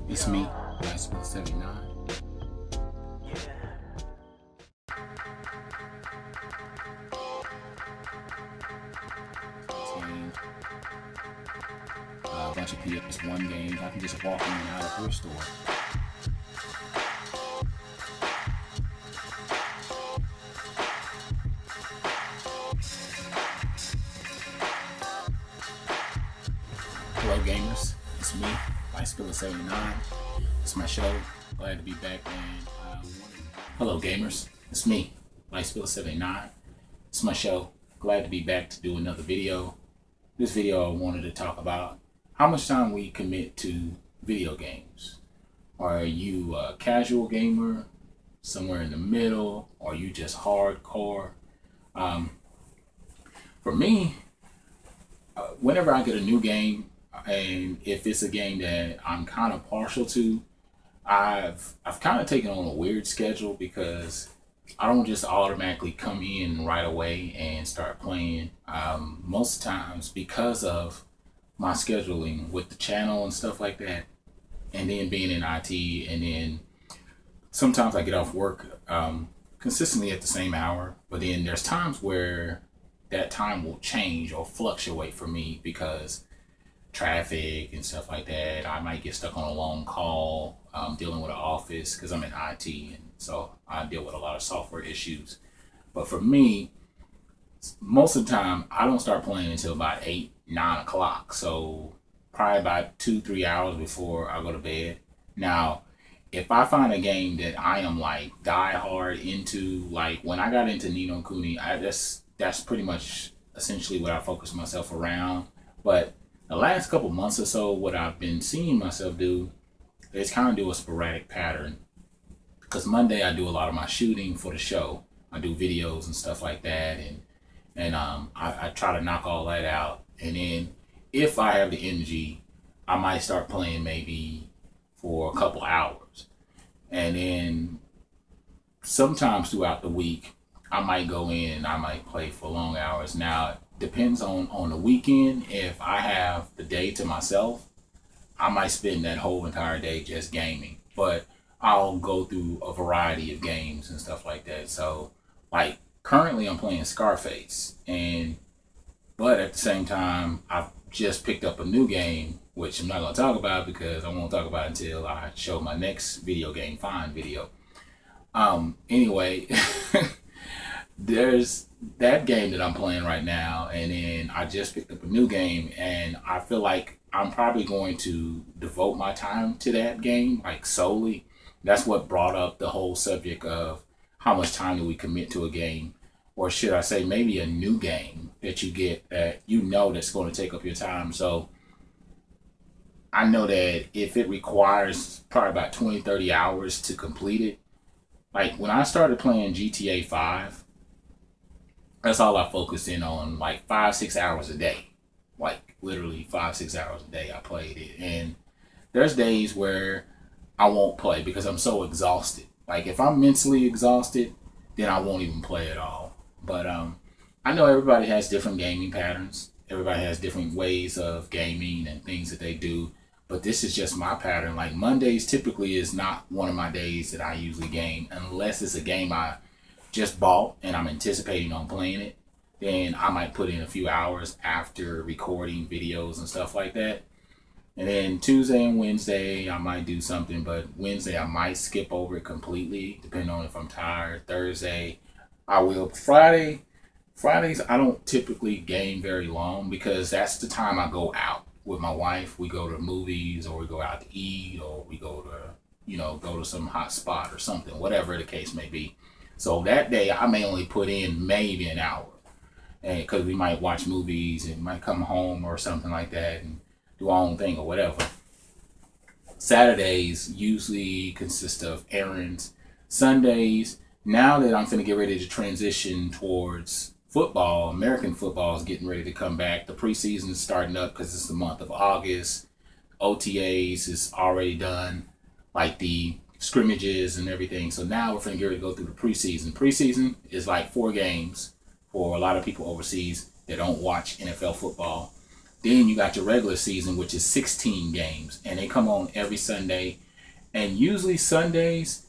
It's me, SPILLIN. A bunch of PS1 games. I can just walk in and out of thrift store. Hello gamers, it's me, SPILLIN. It's my show. Glad to be back, man. Hello gamers, it's me, SPILLIN. It's my show. Glad to be back to do another video. This video I wanted to talk about how much time we commit to video games. Are you a casual gamer, somewhere in the middle, or are you just hardcore? For me, whenever I get a new game, and if it's a game that I'm kind of partial to, I've kind of taken on a weird schedule because I don't just automatically come in right away and start playing. Most times because of my scheduling with the channel and stuff like that, and then being in IT, and then sometimes I get off work consistently at the same hour, but then there's times where that time will change or fluctuate for me because traffic and stuff like that. I might get stuck on a long call dealing with an office because I'm in IT, and so I deal with a lot of software issues. But for me, most of the time I don't start playing until about 8, 9 o'clock. So probably about 2-3 hours before I go to bed. Now, if I find a game that I am like die hard into, like when I got into Ni no Kuni, that's pretty much essentially what I focused myself around. But the last couple months or so, what I've been seeing myself do is kind of do a sporadic pattern. Because Monday I do a lot of my shooting for the show. I do videos and stuff like that, and I try to knock all that out. And then if I have the energy, I might start playing maybe for a couple hours. And then sometimes throughout the week, I might go in and I might play for long hours. Now, it depends on the weekend. If I have the day to myself, I might spend that whole entire day just gaming. But I'll go through a variety of games and stuff like that. So, like, currently I'm playing Scarface, but at the same time, I've just picked up a new game, which I'm not going to talk about because I won't talk about it until I show my next video game find video. Anyway, there's that game that I'm playing right now, and then I just picked up a new game, and I feel like I'm probably going to devote my time to that game, like solely. That's what brought up the whole subject of how much time do we commit to a game, or should I say maybe a new game that you get that you know that's going to take up your time. So I know that if it requires probably about 20-30 hours to complete it, like when I started playing GTA 5, that's all I focused in on, like 5-6 hours a day. Like literally 5-6 hours a day I played it. And there's days where I won't play because I'm so exhausted. Like if I'm mentally exhausted, then I won't even play at all. But I know everybody has different gaming patterns. Everybody has different ways of gaming and things that they do. But this is just my pattern. Like Mondays typically is not one of my days that I usually game, unless it's a game I just bought and I'm anticipating on playing it. Then I might put in a few hours after recording videos and stuff like that. And then Tuesday and Wednesday, I might do something, but Wednesday I might skip over it completely, depending on if I'm tired. Thursday, I will. Fridays, I don't typically game very long because that's the time I go out with my wife. We go to movies, or we go out to eat, or we go to, go to some hot spot or something, whatever the case may be. So that day, I may only put in maybe an hour, and because we might watch movies and might come home or something like that and do our own thing or whatever. Saturdays usually consist of errands. Sundays, now that I'm finna get ready to transition towards football, American football is getting ready to come back. The preseason is starting up because it's the month of August. OTAs is already done, like the scrimmages and everything. So now we're finna get ready to go through the preseason. Preseason is like 4 games for a lot of people overseas that don't watch NFL football. Then you got your regular season, which is 16 games, and they come on every Sunday. And usually Sundays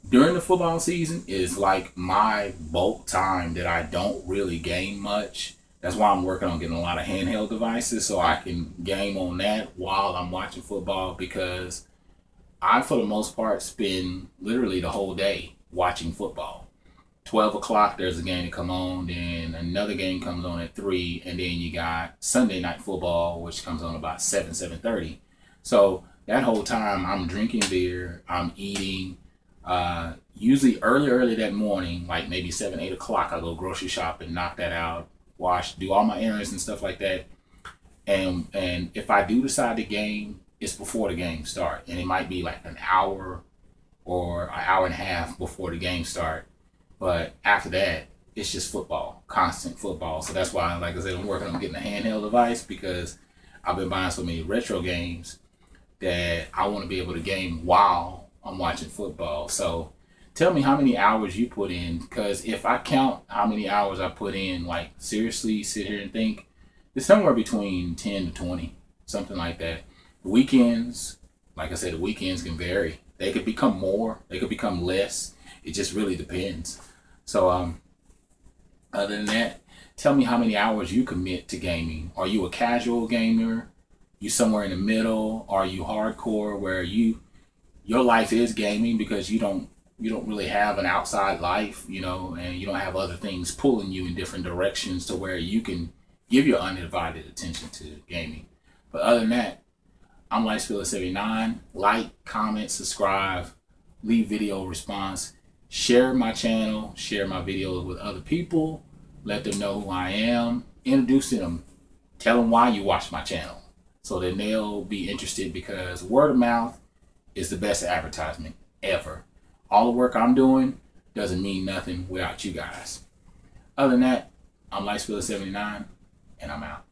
during the football season is like my bulk time that I don't really game much. That's why I'm working on getting a lot of handheld devices so I can game on that while I'm watching football, because I, for the most part, spend literally the whole day watching football. 12 o'clock, there's a game to come on, then another game comes on at 3, and then you got Sunday night football, which comes on about 7:30. So that whole time, I'm drinking beer, I'm eating. Usually early that morning, like maybe 7, 8 o'clock, I go grocery shopping, knock that out, wash, do all my errands and stuff like that. And if I do decide to game, it's before the game start, and it might be like an hour or an hour and a half before the game start. But after that, it's just football, constant football. So that's why, like I said, I'm working on getting a handheld device, because I've been buying so many retro games that I want to be able to game while I'm watching football. So tell me how many hours you put in, because if I count how many hours I put in, like seriously sit here and think, it's somewhere between 10 to 20, something like that. The weekends, like I said, the weekends can vary. They could become more, they could become less. It just really depends. So other than that, tell me how many hours you commit to gaming. Are you a casual gamer? You somewhere in the middle? Are you hardcore where your life is gaming because you don't really have an outside life, you know, and you don't have other things pulling you in different directions to where you can give your undivided attention to gaming? But other than that, I'm SPILLIN79. Like, comment, subscribe, leave video response, share my channel, share my videos with other people, let them know who I am, introduce them, tell them why you watch my channel, so that they'll be interested, because word of mouth is the best advertisement ever. All the work I'm doing doesn't mean nothing without you guys. Other than that, I'm SPILLIN79, and I'm out.